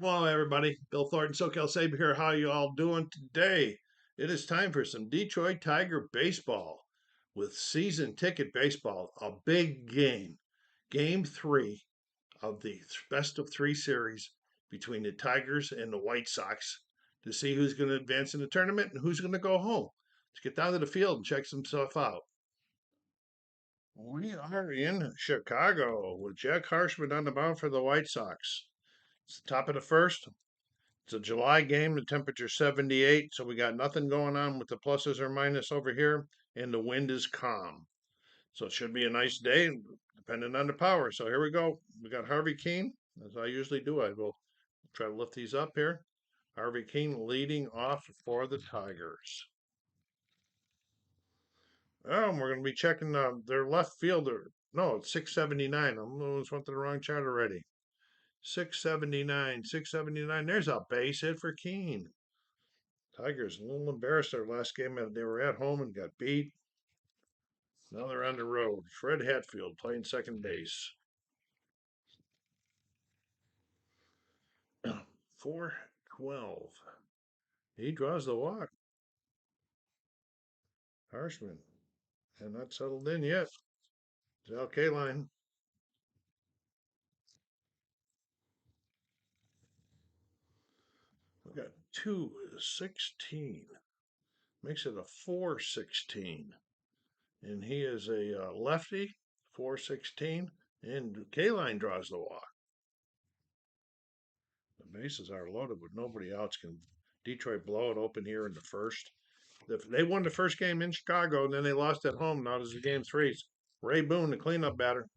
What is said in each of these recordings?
Hello, everybody. Bill Thornton, SoCal Saber here. How you all doing today? It is time for some Detroit Tiger baseball with season ticket baseball. A big game. Game three of the best of three series between the Tigers and the White Sox to see who's going to advance in the tournament and who's going to go home. Let's get down to the field and check some stuff out. We are in Chicago with Jack Harshman on the mound for the White Sox. It's the top of the first. It's a July game. The temperature's 78, so we got nothing going on with the pluses or minus over here, and the wind is calm. So it should be a nice day, depending on the power. So here we go. We got Harvey Keene, as I usually do. I will try to lift these up here. Harvey Keene leading off for the Tigers. Oh, and we're going to be checking their left fielder. No, it's 679. I almost went to the wrong chart already. 679, 679. There's a base hit for Keene. Tigers a little embarrassed their last game. They were at home and got beat. Now they're on the road. Fred Hatfield playing second base. 4-12. He draws the walk. Harshman. And not settled in yet. Zal Kaline. We got 2-16. Makes it a 4-16. And he is a lefty. 4-16. And Kaline draws the walk. The bases are loaded with nobody else. Can Detroit blow it open here in the first? They won the first game in Chicago, and then they lost at home. Now this is game three. Ray Boone, the cleanup batter.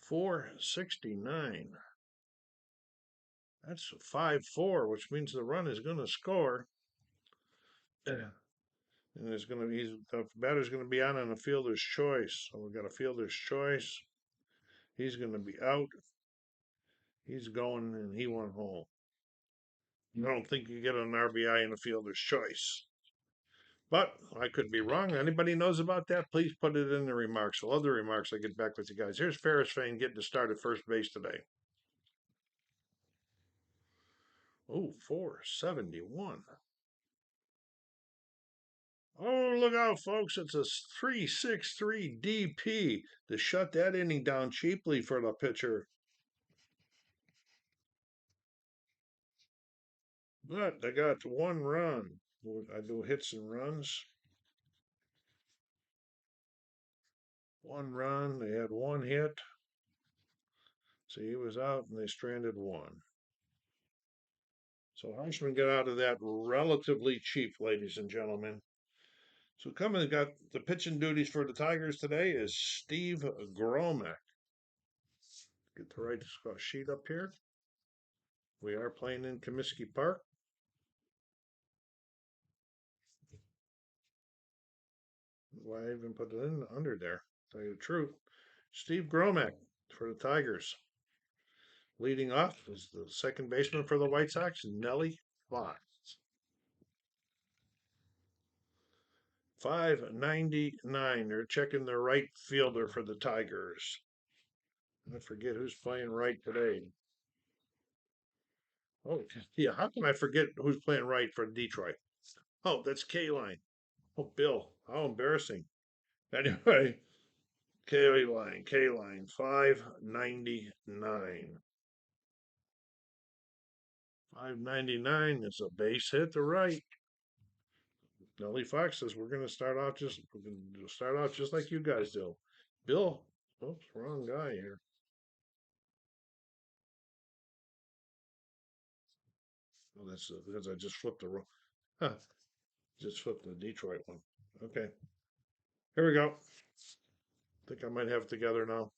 469. That's 5-4, which means the run is going to score. Yeah. And there's going to be the batter's going to be on a fielder's choice. So we've got a fielder's choice. He's going to be out. He's going, and he went home. I don't think you get an RBI in a fielder's choice. But I could be wrong. Anybody knows about that? Please put it in the remarks. I love the remarks. I get back with you guys. Here's Ferris Fane getting to start at first base today. Oh, 471. Oh, look out, folks. It's a 363 DP to shut that inning down cheaply for the pitcher. But they got one run. I do hits and runs. One run. They had one hit. So he was out and they stranded one. So Harshman got out of that relatively cheap, ladies and gentlemen. So coming got the pitching duties for the Tigers today is Steve Gromek. Get the right sheet up here. We are playing in Comiskey Park. Why I even put it in under there? Tell you the truth. Steve Gromek for the Tigers. Leading off is the second baseman for the White Sox, Nelly Fox. 599. They're checking the right fielder for the Tigers. I forget who's playing right today. Oh, yeah. How can I forget who's playing right for Detroit? Oh, that's Kaline. Oh, Bill. How embarrassing. Anyway, Kaline, 599. 599 is a base hit to right. Nelly Fox says we're going to start off just like you guys do. Bill, oops, wrong guy here. Oh, that's because I just flipped the wrong. Huh, just flipped the Detroit one. Okay, here we go. Think I might have it together now.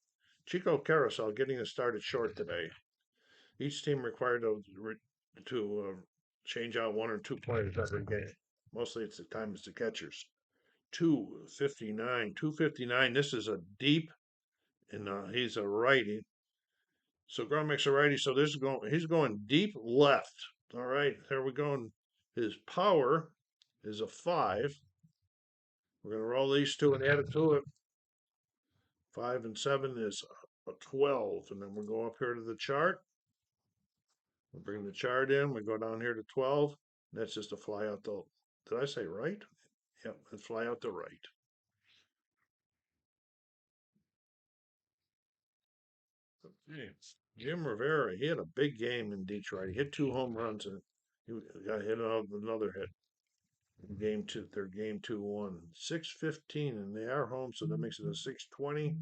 Chico Carousel getting a start at short today. Each team required to change out one or two players every game. Mostly it's the time it's the catchers. 259. 259. This is a deep, and he's a righty. So Gromek's a righty. So he's going deep left. All right, there we go. His power is a 5. We're going to roll these two and add it to it. 5 and 7 is a 12. And then we'll go up here to the chart. We bring the chart in. We go down here to 12. That's just a fly out the. Did I say right? Yep, it's fly out the right. Okay. Jim Rivera, he had a big game in Detroit. He hit 2 home runs and he got hit another hit in game two. Their game 2 won 6-15, and they are home, so that makes it a 6-20,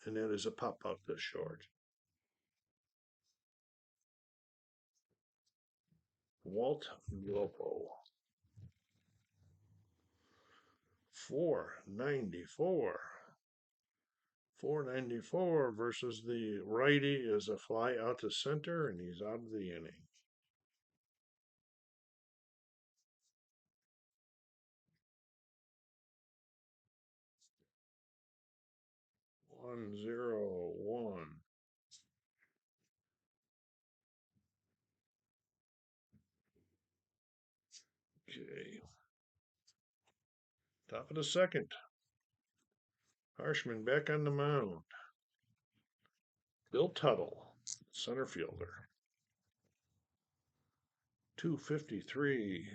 and that is a pop out to short. Walt Lopo. 494. 494 versus the righty is a fly out to center, and he's out of the inning. 1-0-1. Okay. Top of the second. Harshman back on the mound. Bill Tuttle, center fielder. 253.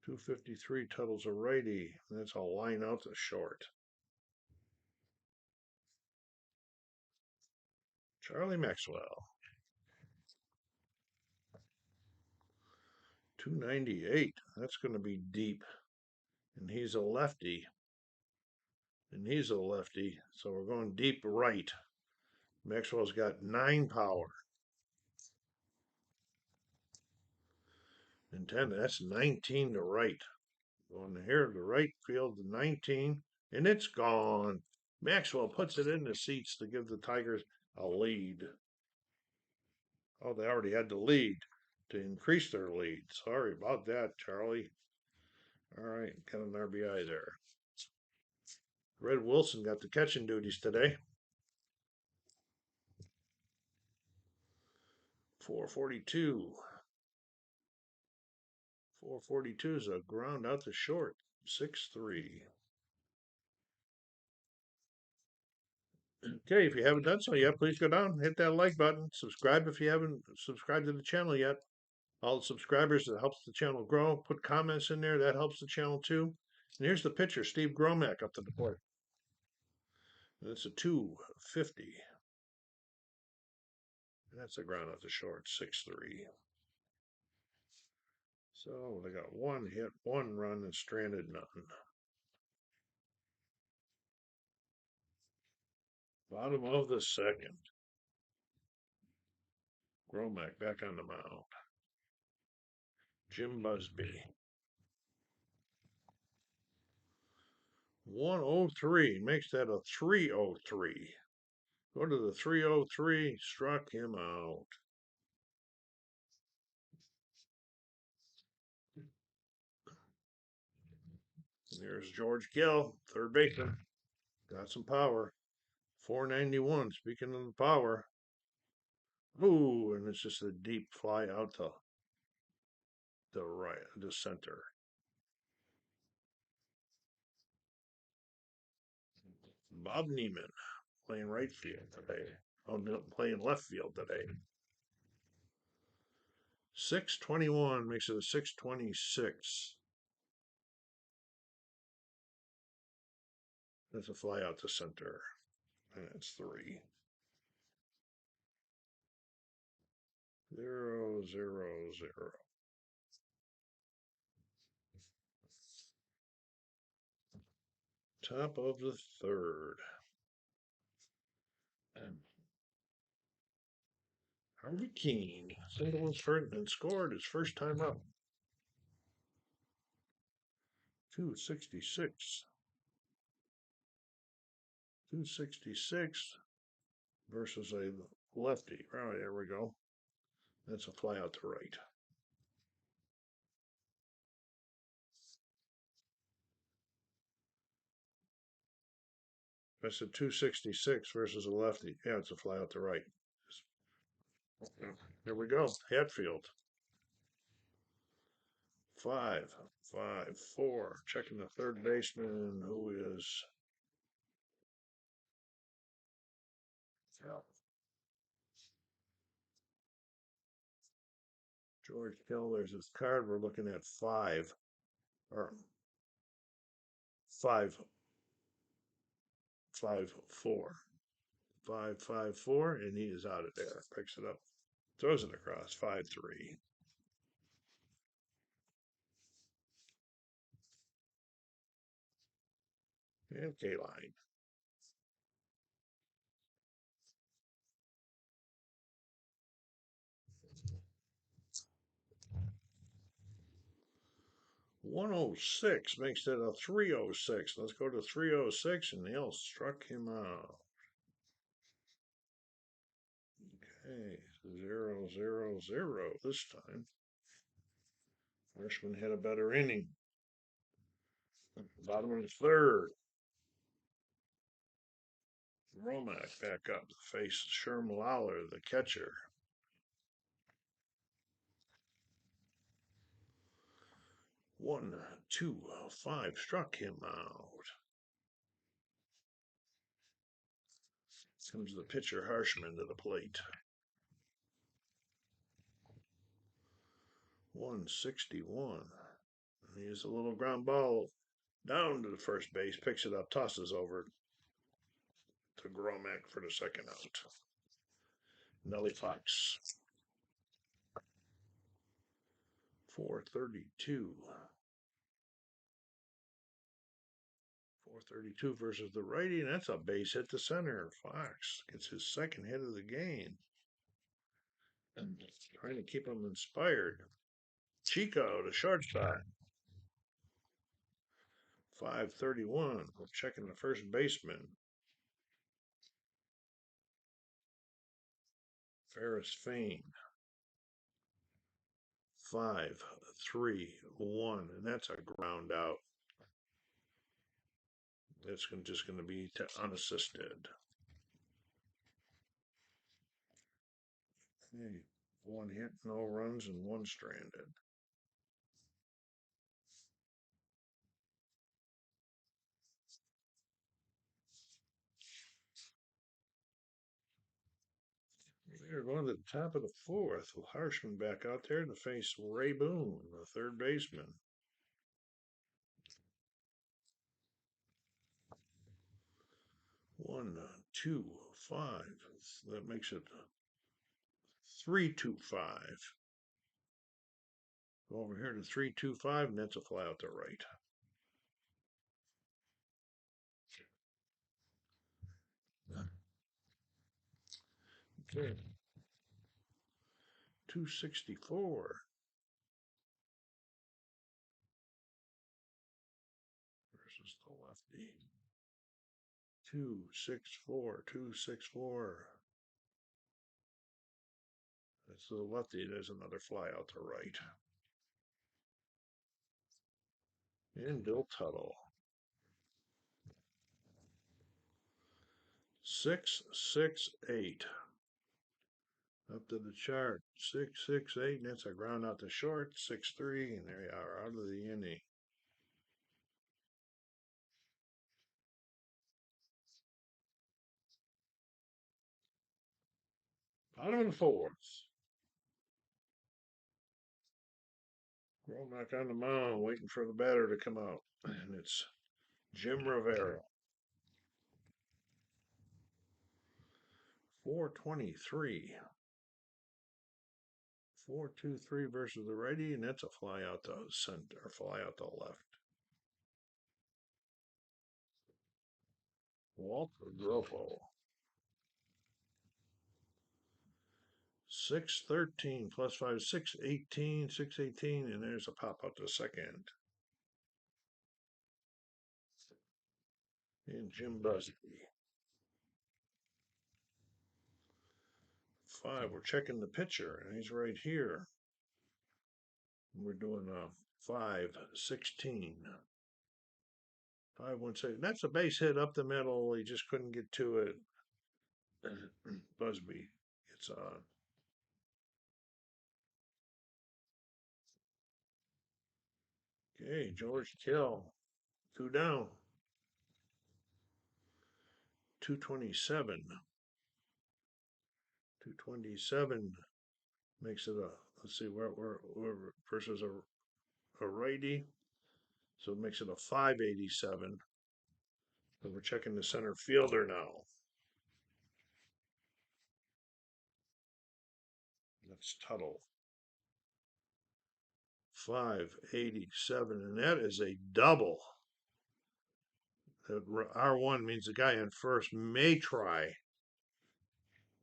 253. Tuttle's a righty. That's a line out to short. Charlie Maxwell. 298. That's going to be deep. And he's a lefty. So we're going deep right. Maxwell's got 9 power. And 10, that's 19 to right. Going here to right field to 19, and it's gone. Maxwell puts it in the seats to give the Tigers a lead. Oh, they already had the lead to increase their lead. Sorry about that, Charlie. All right, got an RBI there. Red Wilson got the catching duties today. 442. 442 is a ground out to short. 6-3. Okay, if you haven't done so yet, please go down, hit that like button, subscribe if you haven't subscribed to the channel yet. All the subscribers, that helps the channel grow. Put comments in there, that helps the channel too. And here's the pitcher, Steve Gromek up to the plate. And it's a 250. And that's a ground out to short, 6-3. So they got 1 hit, 1 run, and stranded none. Bottom of the second. Gromek back on the mound. Jim Busby. 103 makes that a 303. Go to the 303, struck him out. There's George Gill, third baseman. Got some power. 491. Speaking of the power. Ooh, and it's just a deep fly out to the right, the center. Bob Neiman playing right field today. Oh, no, playing left field today. 621 makes it a 626. That's a fly out to center. And it's 3. 0-0-0. Top of the third. And Harvey Keene, single was hurt and scored his first time up. 266. 266 versus a lefty. All right, there we go. That's a fly out to right. I said 266 versus a lefty. Yeah, it's a fly out to right. Here we go. Hatfield. 5-5-4. Checking the third baseman, who is George Hill, there's his card. We're looking at 5, 4. 5, 5, 4, and he is out of there. Picks it up, throws it across. 5-3. And K line. 106 makes it a 306. Let's go to 306, and Neil struck him out. Okay, 0-0-0 this time. Harshman had a better inning. Bottom of the third. Gromek back up to face Sherm Lawler, the catcher. 1-2-5 struck him out. Comes the pitcher Harshman to the plate. 161. He's a little ground ball down to the first base, picks it up, tosses over to Gromek for the second out. Nelly Fox. 432. 432 versus the righty, and that's a base hit to center. Fox gets his second hit of the game. And trying to keep him inspired. Chico to shortstop. 531. We're checking the first baseman. Ferris Fane. 5-3-1, and that's a ground out. That's just going to be unassisted. Okay. 1 hit, no runs, and 1 stranded. We're going to the top of the fourth with Harshman back out there to face Ray Boone, the third baseman. 1-2-5. That makes it 3-2-5. Go over here to 3-2-5, and that's a fly out to right. Okay. 264 versus the lefty. 264, 264. That's the lefty. There's another fly out to right. And Bill Tuttle. 6-6-8. Up to the chart. 6-6-8, and that's a ground out to short. 6-3, and there you are, out of the inning. Bottom of the fourth. Gromek on the mound, waiting for the batter to come out. And it's Jim Rivera. 423. 4-2-3 versus the righty, and that's a fly out to center, fly out to left. Walter Grofo. 6-13 plus 5, 6-18, 6-18, and there's a pop out to second. And Jim Busby. 5, we're checking the pitcher, and he's right here. We're doing a 5-16. 5-1-6. That's a base hit up the middle. He just couldn't get to it. Busby gets on. Okay, George Kill. 2 down. 227. 227 makes it a let's see, we're versus a righty. So it makes it a 587. So we're checking the center fielder now. That's Tuttle. 587, and that is a double. R1 means the guy in first may try.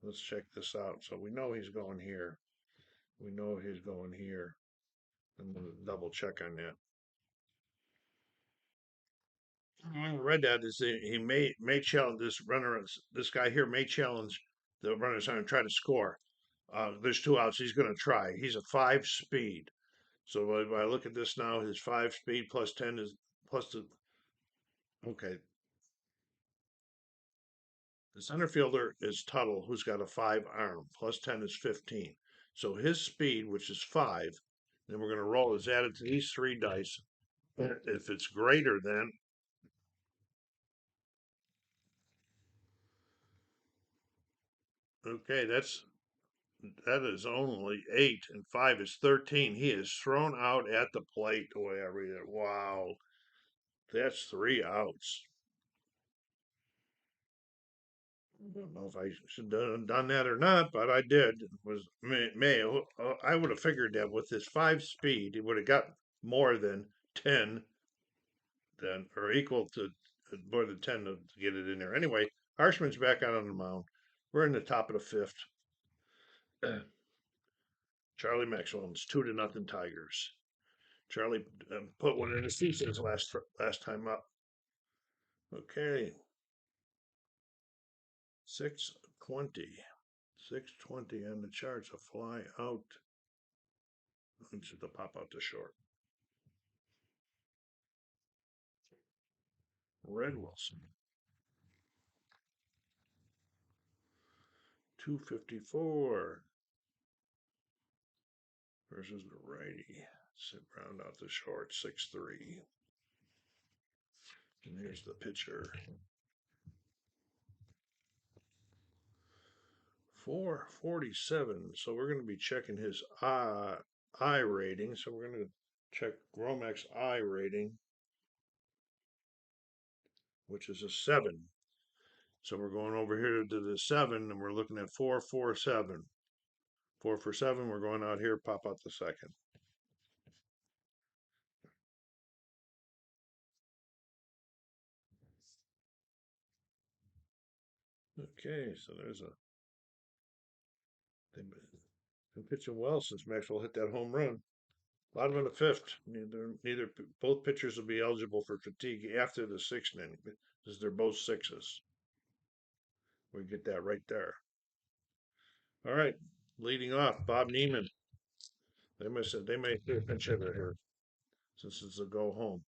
Let's check this out. So we know he's going here. We know he's going here. I'm going to double check on that. I read that is he may challenge this runner. This guy here may challenge the runners on and try to score. There's two outs. He's going to try. He's a 5 speed. So if I look at this now, his 5 speed plus 10 is plus the okay. The center fielder is Tuttle, who's got a 5 arm. Plus 10 is 15. So his speed, which is 5, then we're going to roll, is added to these 3 dice. If it's greater than, okay, that is only 8, and 5 is 13. He is thrown out at the plate the way I read it. Wow, that's 3 outs. I don't know if I should have done that or not, but I did. It was I would have figured that with his 5 speed, he would have got more than 10, then or equal to more than 10 to get it in there. Anyway, Harshman's back out on the mound. We're in the top of the fifth. Charlie Maxwell. It's 2-0 Tigers. Charlie put one in his thesis last time up. Okay, 620. 620 on the charts. A fly out. Into the pop out to short. Red Wilson. 254 versus the righty. Round out the short. 6-3. And here's the pitcher. 447. So we're going to be checking his I rating. So we're going to check Gromek's I rating, which is a 7. So we're going over here to the 7, and we're looking at 447. 4 for 7. We're going out here, pop out the second. Okay, so there's a. They've been pitching well since Maxwell hit that home run. Bottom of the fifth. Both pitchers will be eligible for fatigue after the 6th inning because they're both 6s. We get that right there. All right, leading off, Bob Neiman. They may do a pinch hitter here since it's a go home.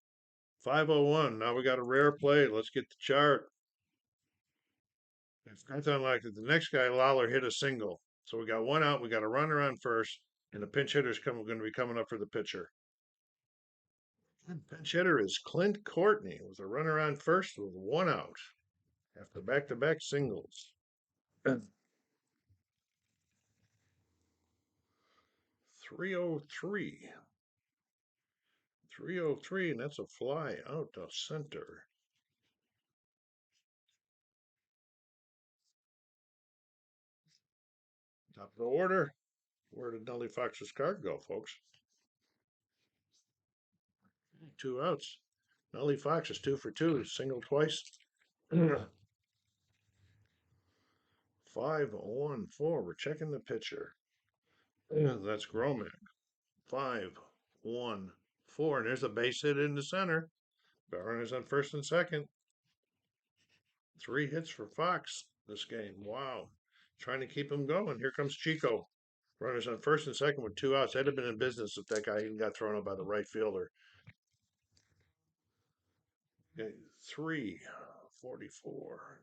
501. Now we got a rare play. Let's get the chart. If that's unlikely, the next guy, Lawler, hit a single. So we got 1 out. We got a runner on first, and the pinch hitter's going to be coming up for the pitcher. And pinch hitter is Clint Courtney with a runner on first with 1 out after back-to-back singles. 303. 303, and that's a fly out to center. Top of the order. Where did Nellie Fox's card go, folks? 2 outs. Nellie Fox is 2 for 2, single twice. 5-1-4. We're checking the pitcher. That's Gromek. 5-1-4. And there's a base hit in the center. Barron is on first and second. 3 hits for Fox this game. Wow. Trying to keep him going. Here comes Chico. Runners on first and second with 2 outs. That'd have been in business if that guy even got thrown out by the right fielder. Okay, 344.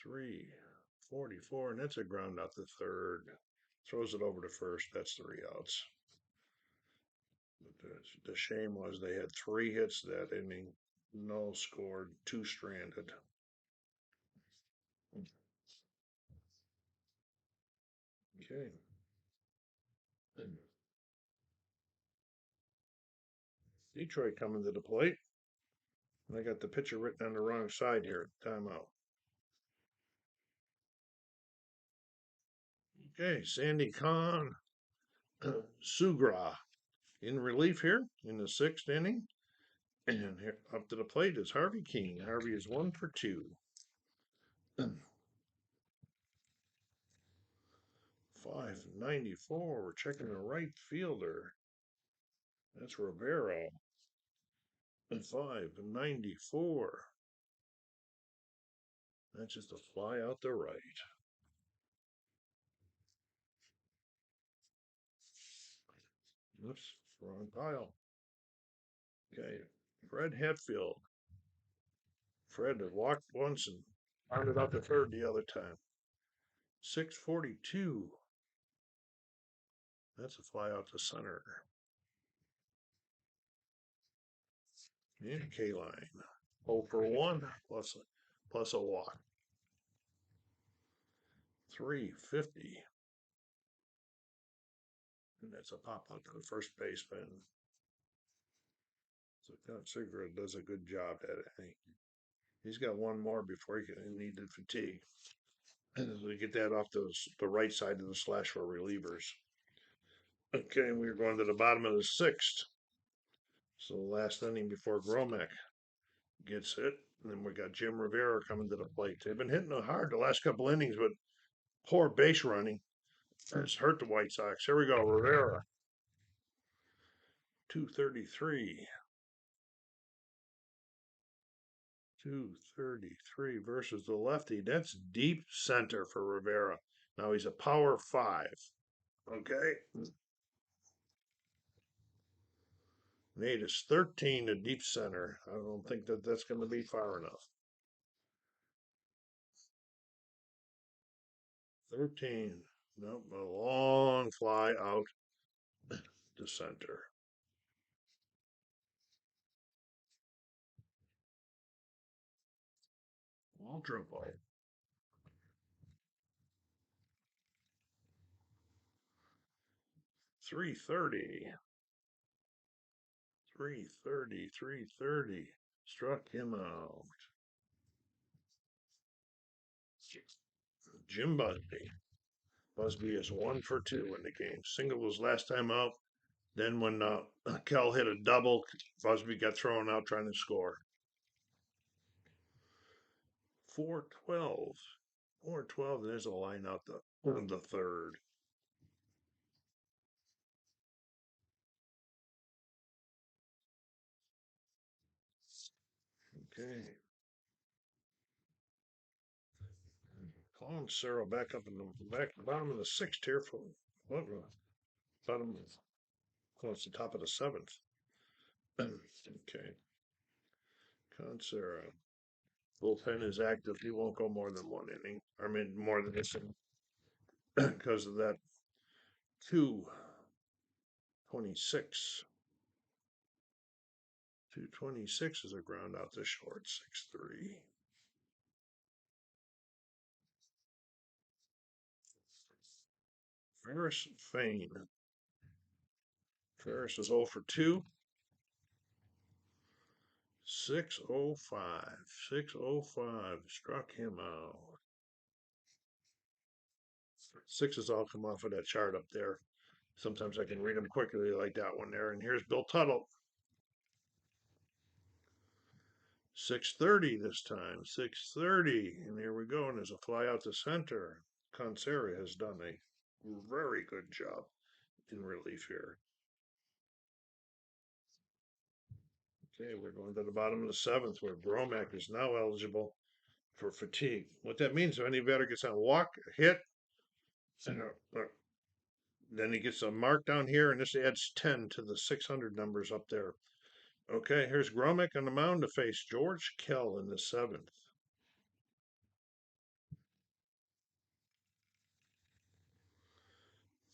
344, and that's a ground out the third. Throws it over to first. That's 3 outs. The shame was they had 3 hits that inning. No scored, 2 stranded. Okay. Detroit coming to the plate. I got the pitcher written on the wrong side here. Timeout. Okay, Sandy Khan, Sugra in relief here in the sixth inning. And here up to the plate is Harvey King. Harvey is 1 for 2. 594. We're checking the right fielder. That's Rivera. And 594. That's just a fly out the right. Oops, wrong pile. Okay, Fred Hatfield. Fred had walked once and rounded out the third the other time. 642. That's a fly out to center. And K line. 0 for 1 plus a walk. 350. And that's a pop out to the first baseman. So Cigarette does a good job at it. He's got one more before he can need the fatigue. And we get that off the right side of the slash for relievers. Okay, we're going to the bottom of the sixth. So the last inning before Gromek gets hit. And then we got Jim Rivera coming to the plate. They've been hitting hard the last couple innings, but poor base running has hurt the White Sox. Here we go, Rivera. 233. 233 versus the lefty. That's deep center for Rivera. Now he's a power 5. Okay. Nate is 13 to deep center. I don't think that's going to be far enough. 13. Nope, a long fly out to center. Ultra ball. 330. 330. 330. Struck him out. Jim Busby. Busby is 1 for 2 in the game. Single was last time out. Then when Kel hit a double, Busby got thrown out trying to score. 412. 412. There's a line out the third. Okay. Colin Cerro back up in the bottom of the sixth here for what? Bottom of close to the top of the seventh. Okay. Concera. Bullpen is active. He won't go more than 1 inning. I mean, more than this because of that 226. 226 is a ground out to short. 6-3. Ferris Fain. Ferris is 0 for 2. 605. 605. Struck him out. Sixes all come off of that chart up there. Sometimes I can read them quickly like that one there. And here's Bill Tuttle. 630 this time. 630. And here we go. And there's a fly out to center. Concera has done a very good job in relief here. Okay, we're going to the bottom of the seventh where Gromek is now eligible for fatigue. What that means, if any batter gets on a walk, a hit, then he gets a mark down here, and this adds 10 to the 600 numbers up there. Okay, here's Gromek on the mound to face George Kell in the seventh.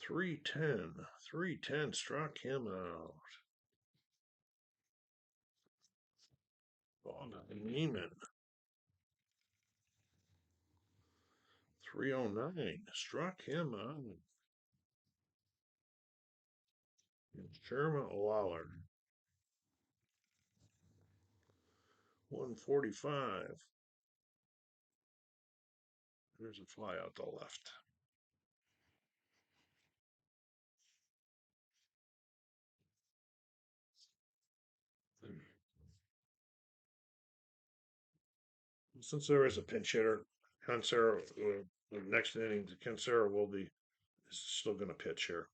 310. 310 struck him out. Ball to Neiman. 309 struck him out. Sherman Waller. 145. There's a fly out the left. Since there is a pinch hitter, Cancero, the next inning, Cancero will be is still going to pitch here.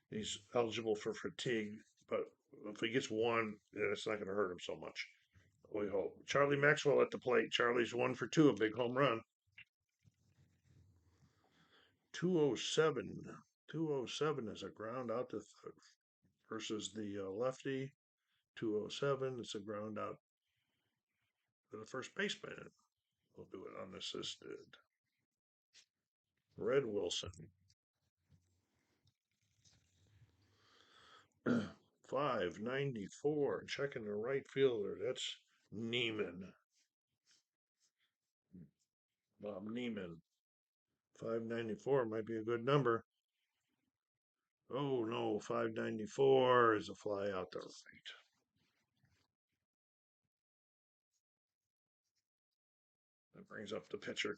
He's eligible for fatigue, but if he gets one, it's not going to hurt him so much. We hope. Charlie Maxwell at the plate. Charlie's 1 for 2, a big home run. 207. 207 is a ground out to versus the lefty. 207 is a ground out to the first baseman. We'll do it unassisted. Red Wilson. 594. Checking the right fielder. That's Neiman. Bob Neiman. 594 might be a good number. Oh no, 594 is a fly out the right. That brings up the pitcher.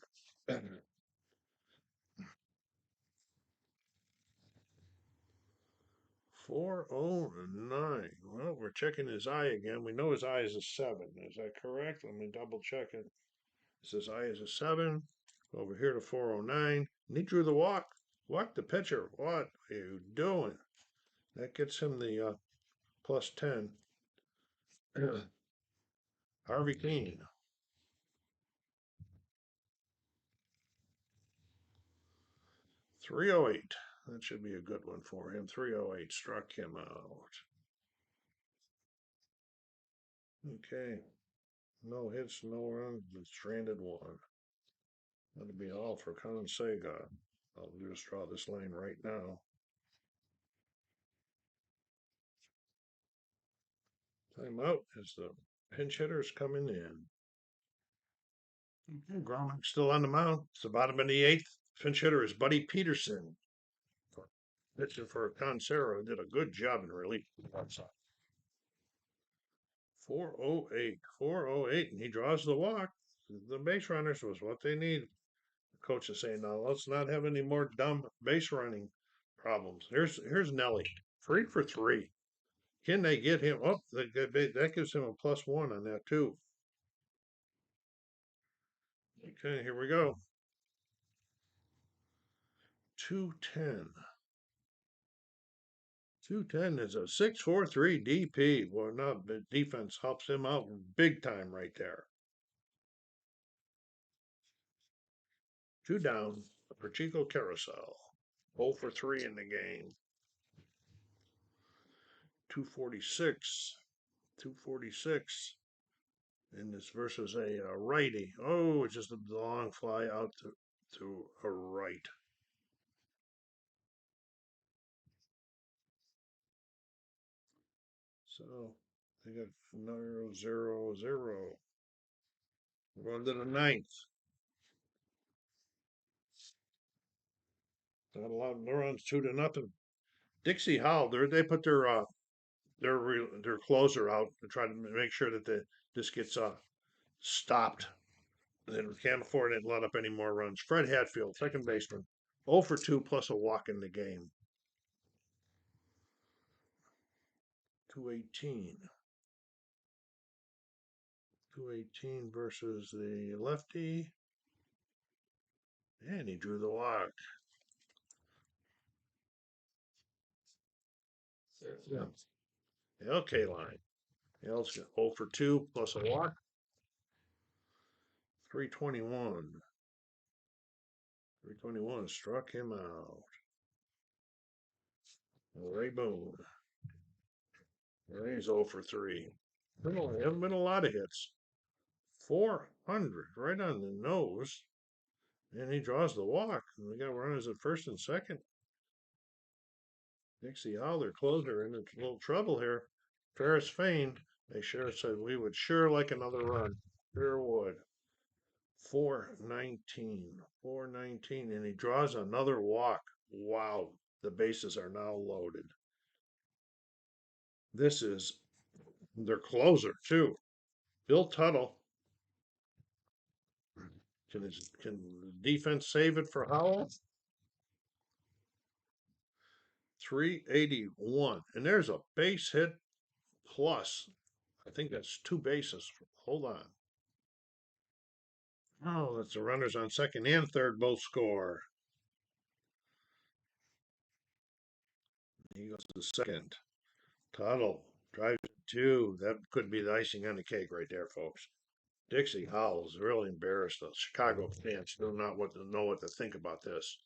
409. Well, we're checking his eye again. We know his eye is a 7. Is that correct? Let me double check it. It says eye is a 7. Over here to 409. And he drew the walk. Walk the pitcher. What are you doing? That gets him the plus 10. Harvey Keene. 308. That should be a good one for him. 308 struck him out. Okay. No hits, no runs, stranded one. That'll be all for Sega. I'll just draw this line right now. Time out as the pinch hitter's coming in. Okay, Gromek still on the mound. It's the bottom of the eighth. Pinch hitter is Buddy Peterson. Pitching for Cancero. Did a good job in relief. 408. 408. And he draws the walk. The base runners was what they need. The coach is saying, now let's not have any more dumb base running problems. Here's Nelly. 3 for 3. Can they get him? Oh, that gives him a plus 1 on that, too. Okay, here we go. 210. 210 is a 6-4-3 DP. Well, now the defense helps him out big time right there. 2 down for Chico Carousel. 0 for 3 in the game. 246. 246. And this versus a righty. Oh, it's just a long fly out to a right. So they got 0-0-0. We're on to the ninth. Not a lot of runs, 2-0. Dixie Howell, they put their closer out to try to make sure that this gets stopped. And we can't afford to let up any more runs. Fred Hatfield, second baseman, 0 for 2 plus a walk in the game. 218. 218 versus the lefty. And he drew the walk. Yeah. The LK line. L's 0 for 2 plus a walk. 321. 321 struck him out. Ray Boone. He's 0 for 3. There haven't been a lot of hits. 400 right on the nose. And he draws the walk. And we got runners at first and second. Dixie Howler, closer, in a little trouble here. Ferris feigned. They sure said we would sure like another run. Sure would. 419. 419. And he draws another walk. Wow. The bases are now loaded. This is their closer, too. Bill Tuttle. Can the defense save it for Howell? 381. And there's a base hit plus. I think that's two bases. Hold on. Oh, that's the runners on second and third both score. He goes to the second. Tuttle drives it two. That could be the icing on the cake right there, folks. Dixie Howell's really embarrassed us. Chicago fans do not know what to think about this.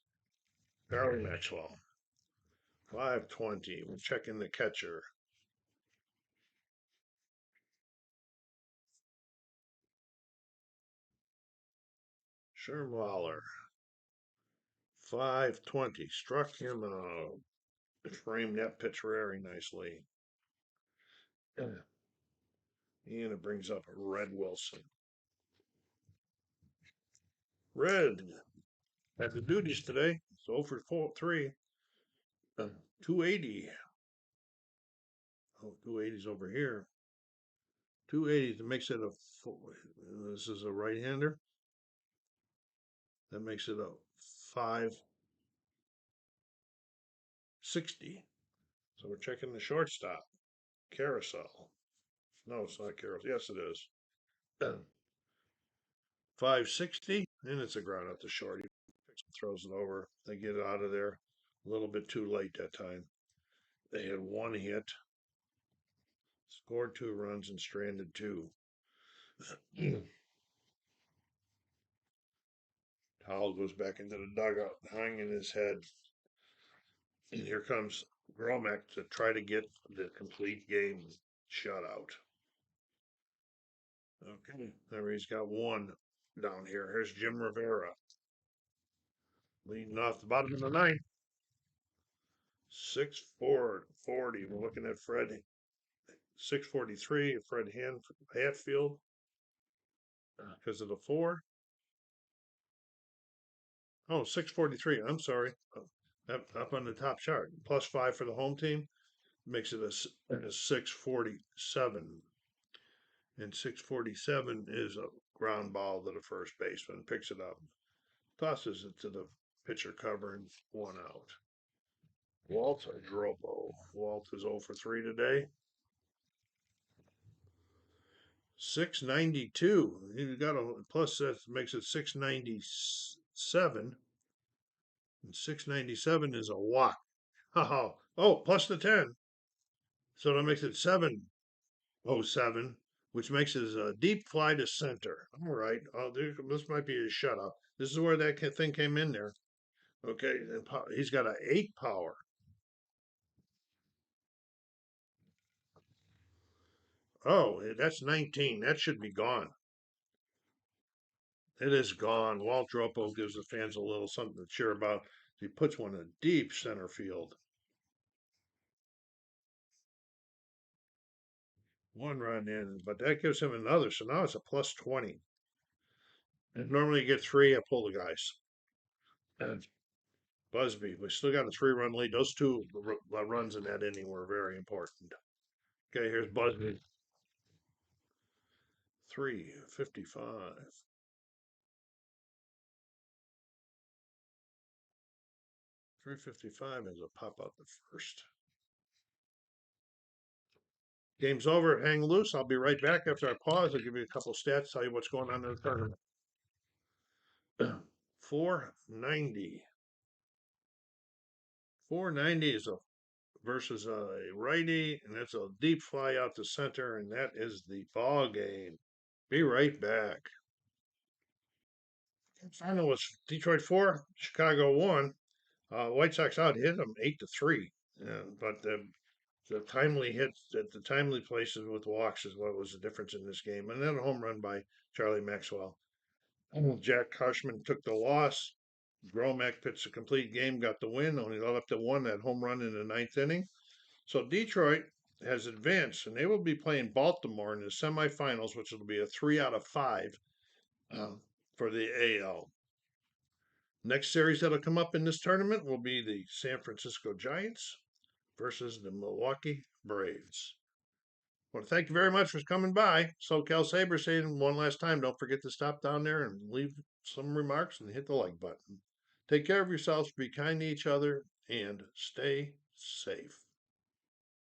Barry Maxwell. 520. We're checking the catcher. Schermweiler. 520. Struck him out. Framed that pitch very nicely. And it brings up Red Wilson. Red had the duties today. So for 3. 280. Oh, 280's over here. 280 that makes it a this is a right-hander. That makes it a 560. So we're checking the shortstop. Carousel. No, it's not carousel. Yes, it is. 560, and it's a ground out to short. He throws it over. They get it out of there a little bit too late that time. They had one hit, scored 2 runs, and stranded 2. Howell goes back into the dugout, hanging his head. And here comes Gromek to try to get the complete game shutout. Okay, there he's got one down here. Here's Jim Rivera leading off the bottom of the ninth. 6-4-40. We're looking at Fred 643. Fred Hatfield because of the 4. Oh, 643. I'm sorry. Up on the top chart. +5 for the home team makes it a 647. And 647 is a ground ball to the first baseman. Picks it up, tosses it to the pitcher cover, and 1 out. Walt Drobo. Walt is 0 for 3 today. 692. He got a plus that makes it 697. And 697 is a walk. Oh, plus the 10. So that makes it 707, which makes it a deep fly to center. All right. Oh, this might be a shutout. This is where that thing came in there. Okay. And he's got an 8 power. Oh, that's 19. That should be gone. It is gone. Walt Dropo gives the fans a little something to cheer about. He puts one in deep center field. 1 run in, but that gives him another. So now it's a +20. And normally you get 3, I pull the guys. And Busby, we still got a 3-run lead. Those 2 runs in that inning were very important. Okay, here's Busby. 355. 355 is a pop out the first. Game's over. Hang loose. I'll be right back after I pause. I'll give you a couple stats, tell you what's going on in the tournament. 490. 490 is a versus a righty, and that's a deep fly out to center, and that is the ball game. Be right back. Final was Detroit 4, Chicago 1. White Sox out hit them 8-3, but the timely hits at the timely places with walks is what was the difference in this game, and then a home run by Charlie Maxwell. Jack Harshman took the loss. Gromek pitched a complete game, got the win, only let up to 1 that home run in the 9th inning. So Detroit has advanced, and they will be playing Baltimore in the semifinals, which will be a 3 out of 5 for the AL. Next series that'll come up in this tournament will be the San Francisco Giants versus the Milwaukee Braves. Well, thank you very much for coming by. SoCal Saber saying one last time, don't forget to stop down there and leave some remarks and hit the like button. Take care of yourselves, be kind to each other, and stay safe.